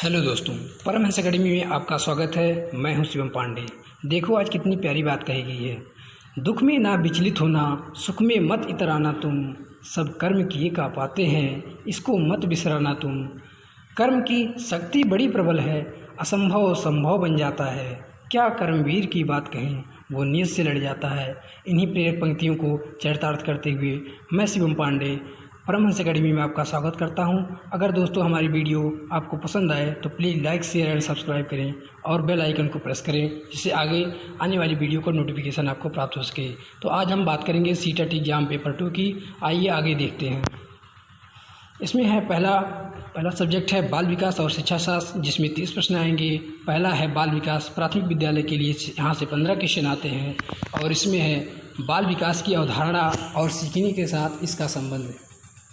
Hello दोस्तों, Paramhans academy में आपका स्वागत है। मैं हूं शिवम पांडे। देखो आज कितनी प्यारी बात कही गई है। दुख में ना विचलित होना, सुख में मत इतराना तुम, सब कर्म किए का पाते हैं, इसको मत बिसराना तुम। कर्म की शक्ति बड़ी प्रबल है, असंभव संभव बन जाता है। क्या कर्मवीर की बात कहें, वो नीयत से लड़ जाता है। इन्हीं प्रेरक पंक्तियों को चरितार्थ करते हुए मैं शिवम पांडे परमहंस अकेडमी में आपका स्वागत करता हूं। अगर दोस्तों हमारी वीडियो आपको पसंद आए तो please like share and subscribe करें और बेल आइकन को प्रेस करें, जिससे आगे आने वाली वीडियो का नोटिफिकेशन आपको प्राप्त हो सके। तो आज हम बात करेंगे सीटेट एग्जाम पेपर 2 की। आइए आगे देखते हैं। इसमें है पहला सब्जेक्ट है बाल विकास और शिक्षा शास्त्र, जिसमें 30 प्रश्न आएंगे। पहला है बाल विकास प्राथमिक विद्यालय के लिए, यहाँ से 15 क्वेश्चन आते हैं और इसमें है बाल विकास की अवधारणा और सीखने के साथ इसका संबंध।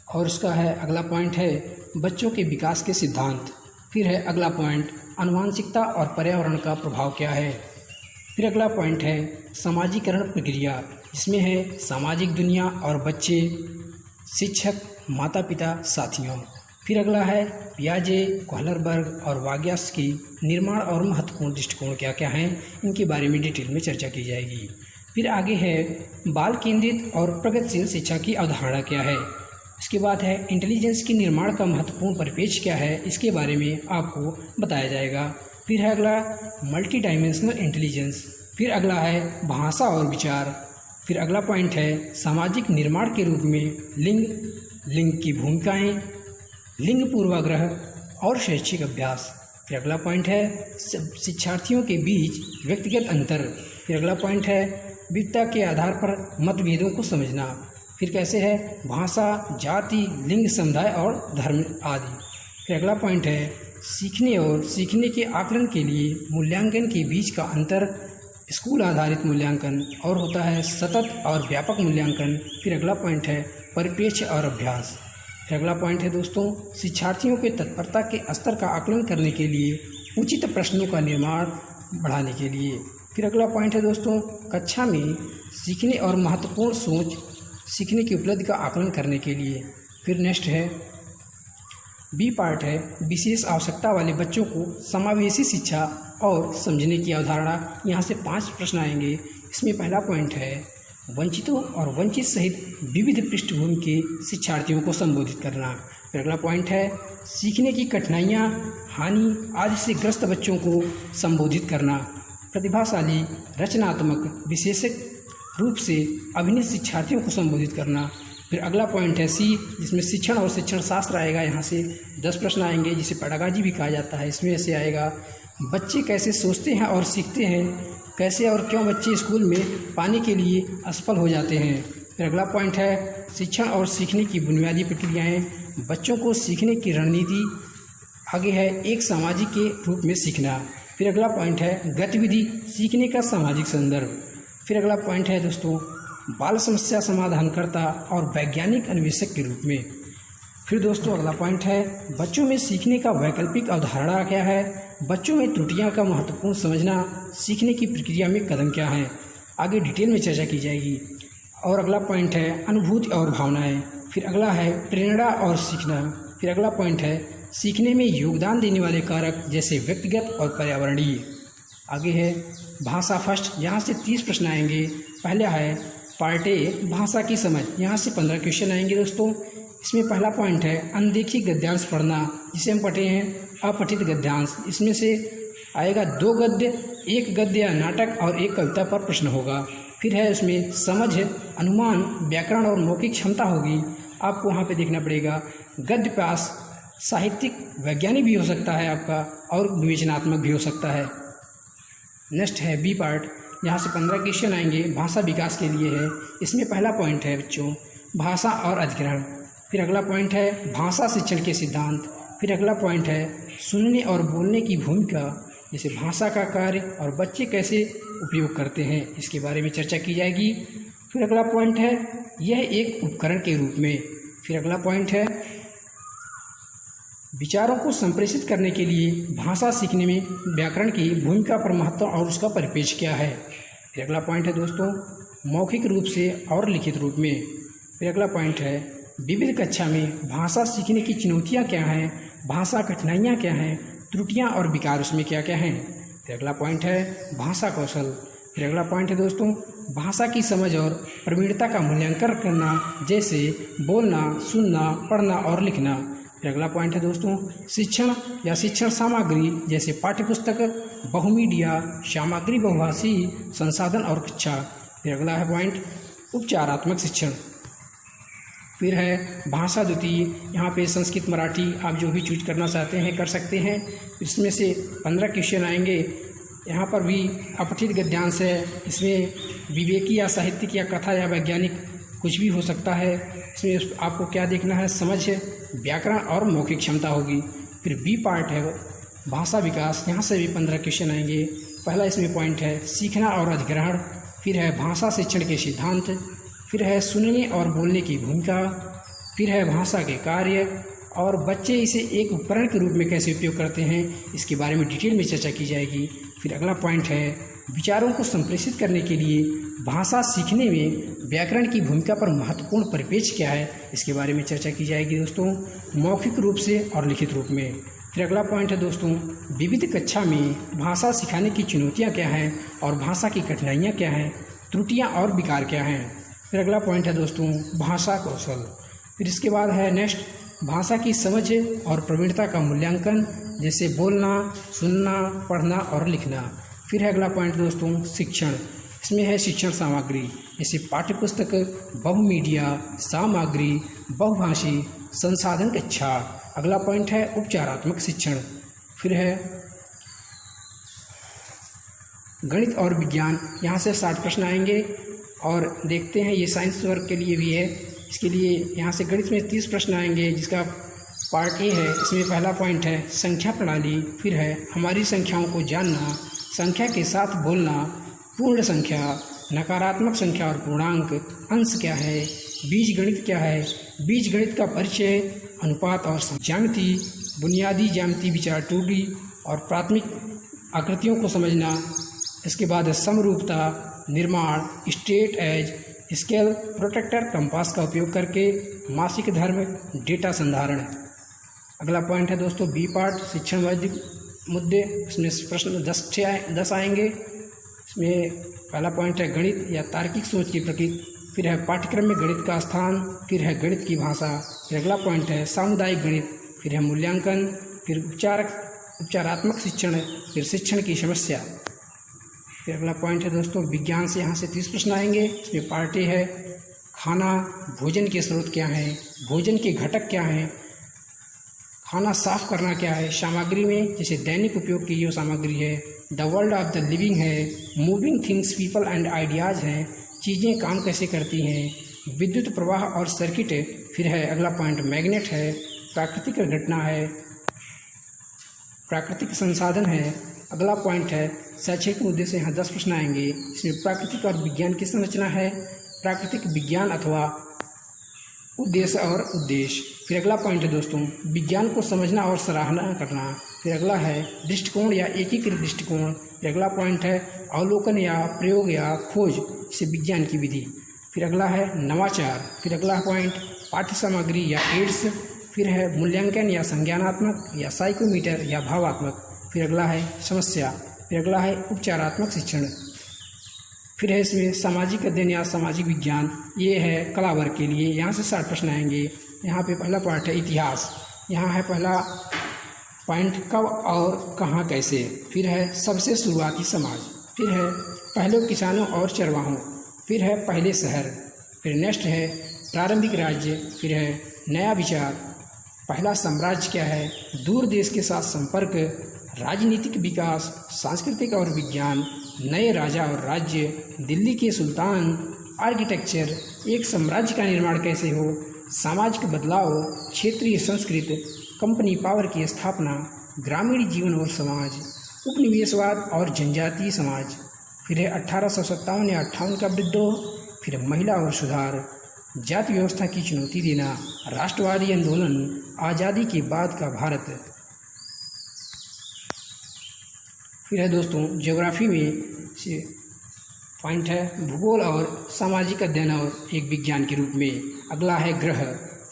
और इसका है अगला पॉइंट है बच्चों के विकास के सिद्धांत। फिर है अगला पॉइंट आनुवंशिकता और पर्यावरण का प्रभाव क्या है। फिर अगला पॉइंट है सामाजिकरण प्रक्रिया, जिसमें है सामाजिक दुनिया और बच्चे, शिक्षक, माता पिता, साथियों। फिर अगला है पियाजे, कोहलरबर्ग और वाग्यास की निर्माण और महत्वपूर्ण दृष्टिकोण क्या क्या हैं, इनके बारे में डिटेल में चर्चा की जाएगी। फिर आगे है बाल केंद्रित और प्रगतिशील शिक्षा की अवधारणा क्या है। इसके बाद है इंटेलिजेंस के निर्माण का महत्वपूर्ण परिपेक्ष क्या है, इसके बारे में आपको बताया जाएगा। फिर है अगला मल्टी डायमेंशनल इंटेलिजेंस। फिर अगला है भाषा और विचार। फिर अगला पॉइंट है सामाजिक निर्माण के रूप में लिंग की भूमिकाएं, लिंग पूर्वाग्रह और शैक्षिक अभ्यास। फिर अगला पॉइंट है शिक्षार्थियों के बीच व्यक्तिगत अंतर। फिर अगला पॉइंट है विविधता के आधार पर मतभेदों को समझना। फिर कैसे है भाषा, जाति, लिंग, समुदाय और धर्म आदि। फिर अगला पॉइंट है सीखने और सीखने के आकलन के लिए मूल्यांकन के बीच का अंतर, स्कूल आधारित मूल्यांकन और होता है सतत और व्यापक मूल्यांकन। फिर अगला पॉइंट है परिप्रेक्ष्य और अभ्यास। फिर अगला पॉइंट है दोस्तों शिक्षार्थियों के तत्परता के स्तर का आकलन करने के लिए उचित प्रश्नों का निर्माण बढ़ाने के लिए। फिर अगला पॉइंट है दोस्तों कक्षा में सीखने और महत्वपूर्ण सोच, सीखने की उपलब्धि का आकलन करने के लिए। फिर नेक्स्ट है बी पार्ट है विशेष आवश्यकता वाले बच्चों को समावेशी शिक्षा और समझने की अवधारणा। यहाँ से 5 प्रश्न आएंगे। इसमें पहला पॉइंट है वंचितों और वंचित सहित विविध पृष्ठभूमि के शिक्षार्थियों को संबोधित करना। फिर अगला पॉइंट है सीखने की कठिनाइयाँ, हानि आदि से ग्रस्त बच्चों को संबोधित करना। प्रतिभाशाली, रचनात्मक, विशेषज्ञ रूप से अभिनीत शिक्षार्थियों को संबोधित करना। फिर अगला पॉइंट है सी, जिसमें शिक्षण और शिक्षण शास्त्र आएगा। यहाँ से 10 प्रश्न आएंगे, जिसे पेडागॉजी भी कहा जाता है। इसमें ऐसे आएगा बच्चे कैसे सोचते हैं और सीखते हैं, कैसे और क्यों बच्चे स्कूल में पाने के लिए असफल हो जाते हैं। फिर अगला पॉइंट है शिक्षण और सीखने की बुनियादी प्रक्रियाएँ, बच्चों को सीखने की रणनीति। आगे है एक सामाजिक के रूप में सीखना। फिर अगला पॉइंट है गतिविधि, सीखने का सामाजिक संदर्भ। फिर अगला पॉइंट है दोस्तों बाल समस्या समाधानकर्ता और वैज्ञानिक अन्वेषक के रूप में। फिर दोस्तों अगला पॉइंट है बच्चों में सीखने का वैकल्पिक अवधारणा क्या है, बच्चों में त्रुटियां का महत्वपूर्ण समझना, सीखने की प्रक्रिया में कदम क्या है, आगे डिटेल में चर्चा की जाएगी। और अगला पॉइंट है अनुभूति और भावनाएँ। फिर अगला है प्रेरणा और सीखना। फिर अगला पॉइंट है सीखने में योगदान देने वाले कारक, जैसे व्यक्तिगत और पर्यावरणीय। आगे है भाषा फर्स्ट, यहाँ से 30 प्रश्न आएंगे। पहला है पार्ट ए भाषा की समझ, यहाँ से 15 क्वेश्चन आएंगे दोस्तों। इसमें पहला पॉइंट है अनदेखी गद्यांश पढ़ना, जिसे हम पढ़े हैं अपठित गद्यांश। इसमें से आएगा 2 गद्य, 1 गद्य या नाटक और 1 कविता पर प्रश्न होगा। फिर है उसमें समझ, अनुमान, व्याकरण और मौखिक क्षमता होगी। आपको वहाँ पर देखना पड़ेगा। गद्य पास साहित्यिक वैज्ञानिक भी हो सकता है आपका, और विवेचनात्मक भी हो सकता है। नेक्स्ट है बी पार्ट, यहाँ से 15 क्वेश्चन आएंगे, भाषा विकास के लिए है। इसमें पहला पॉइंट है बच्चों भाषा और अधिग्रहण। फिर अगला पॉइंट है भाषा शिक्षण के सिद्धांत। फिर अगला पॉइंट है सुनने और बोलने की भूमिका, जैसे भाषा का कार्य और बच्चे कैसे उपयोग करते हैं, इसके बारे में चर्चा की जाएगी। फिर अगला पॉइंट है यह एक उपकरण के रूप में। फिर अगला पॉइंट है विचारों को संप्रेषित करने के लिए भाषा सीखने में व्याकरण की भूमिका पर महत्व और उसका परिपेक्ष क्या है। फिर अगला पॉइंट है दोस्तों मौखिक रूप से और लिखित रूप में। फिर अगला पॉइंट है विविध कक्षा में भाषा सीखने की चुनौतियाँ क्या हैं, भाषा कठिनाइयाँ क्या हैं, त्रुटियाँ और विकार उसमें क्या क्या हैं। फिर अगला पॉइंट है भाषा कौशल। फिर अगला पॉइंट है दोस्तों भाषा की समझ और प्रवीणता का मूल्यांकन करना, जैसे बोलना, सुनना, पढ़ना और लिखना। फिर अगला पॉइंट है दोस्तों शिक्षण या शिक्षण सामग्री, जैसे पाठ्यपुस्तक, बहुमीडिया सामग्री, बहुभाषी संसाधन और कक्षा। फिर अगला है पॉइंट उपचारात्मक शिक्षण। फिर है भाषा द्वितीय, यहाँ पे संस्कृत मराठी आप जो भी चूज करना चाहते हैं कर सकते हैं। इसमें से 15 क्वेश्चन आएंगे। यहाँ पर भी अपठित गद्यांश है, इसमें विवेकी या साहित्यिक या कथा या वैज्ञानिक कुछ भी हो सकता है। इसमें आपको क्या देखना है, समझ, व्याकरण और मौखिक क्षमता होगी। फिर बी पार्ट है भाषा विकास, यहाँ से भी 15 क्वेश्चन आएंगे। पहला इसमें पॉइंट है सीखना और अधिग्रहण। फिर है भाषा शिक्षण के सिद्धांत। फिर है सुनने और बोलने की भूमिका। फिर है भाषा के कार्य और बच्चे इसे एक उपकरण के रूप में कैसे उपयोग करते हैं, इसके बारे में डिटेल में चर्चा की जाएगी। फिर अगला पॉइंट है विचारों को संप्रेषित करने के लिए भाषा सीखने में व्याकरण की भूमिका पर महत्वपूर्ण परिपेक्ष क्या है, इसके बारे में चर्चा की जाएगी दोस्तों, मौखिक रूप से और लिखित रूप में। फिर अगला पॉइंट है दोस्तों विविध कक्षा में भाषा सिखाने की चुनौतियाँ क्या हैं और भाषा की कठिनाइयाँ क्या हैं, त्रुटियाँ और विकार क्या हैं। फिर अगला पॉइंट है दोस्तों भाषा कौशल। फिर इसके बाद है नेक्स्ट भाषा की समझ और प्रवीणता का मूल्यांकन, जैसे बोलना, सुनना, पढ़ना और लिखना। फिर है अगला पॉइंट दोस्तों शिक्षण। इसमें है शिक्षण सामग्री, जैसे पाठ्यपुस्तक, बहुमीडिया सामग्री, बहुभाषी संसाधन कक्षा। अगला पॉइंट है उपचारात्मक शिक्षण। फिर है गणित और विज्ञान, यहाँ से 60 प्रश्न आएंगे और देखते हैं ये साइंस वर्ग के लिए भी है। इसके लिए यहाँ से गणित में 30 प्रश्न आएंगे, जिसका पार्ट ए है। इसमें पहला पॉइंट है संख्या प्रणाली। फिर है हमारी संख्याओं को जानना, संख्या के साथ बोलना, पूर्ण संख्या, नकारात्मक संख्या और पूर्णांक, अंश क्या है, बीज गणित क्या है, बीज गणित का परिचय, अनुपात और ज्यामिति, बुनियादी ज्यामिति विचार 2D और प्राथमिक आकृतियों को समझना। इसके बाद समरूपता, निर्माण, straight edge, scale, protractor, compass का उपयोग करके मासिक धर्म, डेटा संधारण। अगला पॉइंट है दोस्तों बी पार्ट शिक्षण वैदिक मुद्दे। इसमें प्रश्न 10 आएंगे। इसमें पहला पॉइंट है गणित या तार्किक सोच की प्रकृति। फिर है पाठ्यक्रम में गणित का स्थान। फिर है गणित की भाषा। फिर अगला पॉइंट है सामुदायिक गणित। फिर है मूल्यांकन। फिर उपचारात्मक शिक्षण। फिर शिक्षण की समस्या। फिर अगला पॉइंट है दोस्तों विज्ञान से, यहाँ से 30 प्रश्न आएंगे। इसमें पार्ट ए है खाना, भोजन के स्रोत क्या हैं, भोजन के घटक क्या हैं, खाना साफ करना क्या है, सामग्री में जैसे दैनिक उपयोग की जो सामग्री है, the world of the living है, moving things, people and ideas हैं, चीज़ें काम कैसे करती हैं, विद्युत प्रवाह और सर्किट। फिर है अगला पॉइंट मैग्नेट है, प्राकृतिक घटना है, प्राकृतिक संसाधन है। अगला पॉइंट है शैक्षिक मुद्दे से, यहाँ 10 प्रश्न आएंगे। इसमें प्राकृतिक और विज्ञान की संरचना है, प्राकृतिक विज्ञान अथवा उद्देश्य और उद्देश्य। फिर अगला पॉइंट है दोस्तों विज्ञान को समझना और सराहना करना। फिर अगला है दृष्टिकोण या एकीकृत दृष्टिकोण। फिर अगला पॉइंट है अवलोकन या प्रयोग या खोज से विज्ञान की विधि। फिर अगला है नवाचार। फिर अगला पॉइंट पाठ्य सामग्री या एड्स। फिर है मूल्यांकन या संज्ञानात्मक या साइकोमीटर या भावात्मक। फिर अगला है समस्या। फिर अगला है उपचारात्मक शिक्षण। फिर है इसमें सामाजिक अध्ययन या सामाजिक विज्ञान, ये है कला वर्ग के लिए। यहाँ से 60 प्रश्न आएंगे। यहाँ पे पहला पार्ट है इतिहास। यहाँ है पहला पॉइंट कब और कहाँ कैसे। फिर है सबसे शुरुआती समाज। फिर है पहले किसानों और चरवाहों। फिर है पहले शहर। फिर नेक्स्ट है प्रारंभिक राज्य। फिर है नया विचार, पहला साम्राज्य क्या है, दूर देश के साथ संपर्क, राजनीतिक विकास, सांस्कृतिक और विज्ञान, नए राजा और राज्य, दिल्ली के सुल्तान, आर्किटेक्चर, एक साम्राज्य का निर्माण कैसे हो, सामाजिक बदलाव, क्षेत्रीय संस्कृति, कंपनी पावर की स्थापना, ग्रामीण जीवन और समाज, उपनिवेशवाद और जनजातीय समाज। फिर है 1857 या 58 का विद्रोह। फिर महिला और सुधार, जाति व्यवस्था की चुनौती देना, राष्ट्रवादी आंदोलन, आज़ादी के बाद का भारत। फिर है दोस्तों ज्योग्राफी में से पॉइंट है भूगोल और सामाजिक अध्ययन और एक विज्ञान के रूप में। अगला है ग्रह।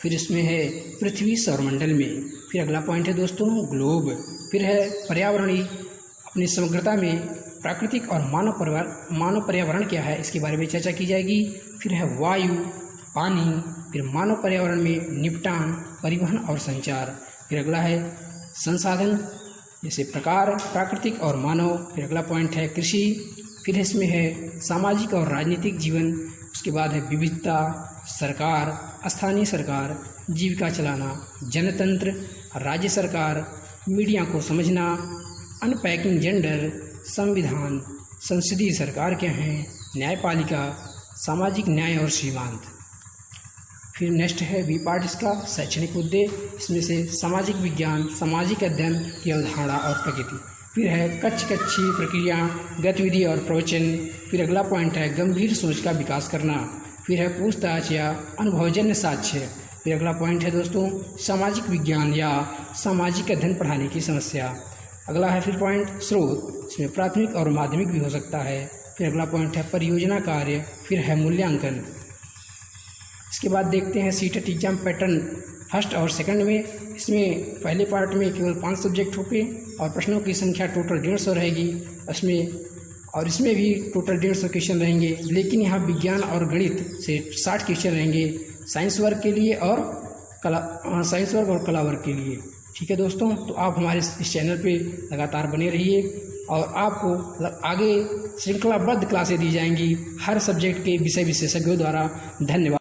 फिर इसमें है पृथ्वी सौरमंडल में। फिर अगला पॉइंट है दोस्तों ग्लोब। फिर है पर्यावरणीय, अपनी समग्रता में प्राकृतिक और मानव पर्यावरण क्या है इसके बारे में चर्चा की जाएगी। फिर है वायु, पानी, फिर मानव पर्यावरण में निपटान, परिवहन और संचार। फिर अगला है संसाधन, जैसे प्रकार, प्राकृतिक और मानव। फिर अगला पॉइंट है कृषि। फिर इसमें है सामाजिक और राजनीतिक जीवन। उसके बाद है विविधता, सरकार, स्थानीय सरकार, जीविका चलाना, जनतंत्र, राज्य सरकार, मीडिया को समझना, अनपैकिंग जेंडर, संविधान, संसदीय सरकार क्या है, न्यायपालिका, सामाजिक न्याय और सीमांत। फिर नेक्स्ट है बी पार्ट इसका शैक्षणिक मुद्दे, इसमें से सामाजिक विज्ञान, सामाजिक अध्ययन की अवधारणा और प्रकृति। फिर है कक्षी प्रक्रिया, गतिविधि और प्रवचन। फिर अगला पॉइंट है गंभीर सोच का विकास करना। फिर है पूछताछ या अनुभवजन्य साक्ष्य। फिर अगला पॉइंट है दोस्तों सामाजिक विज्ञान या सामाजिक अध्ययन पढ़ाने की समस्या। अगला है फिर पॉइंट स्रोत, इसमें प्राथमिक और माध्यमिक भी हो सकता है। फिर अगला पॉइंट है परियोजना कार्य। फिर है मूल्यांकन। इसके बाद देखते हैं सीटेट एग्जाम पैटर्न फर्स्ट और सेकंड में। इसमें पहले पार्ट में केवल 5 सब्जेक्ट होंगे और प्रश्नों की संख्या टोटल 150 रहेगी इसमें भी टोटल 150 क्वेश्चन रहेंगे, लेकिन यहाँ विज्ञान और गणित से 60 क्वेश्चन रहेंगे साइंस वर्ग के लिए और कला वर्ग के लिए। ठीक है दोस्तों, तो आप हमारे इस चैनल पे लगातार बने रहिए और आपको आगे श्रृंखलाबद्ध क्लासें दी जाएंगी हर सब्जेक्ट के विषय विशेषज्ञों द्वारा। धन्यवाद।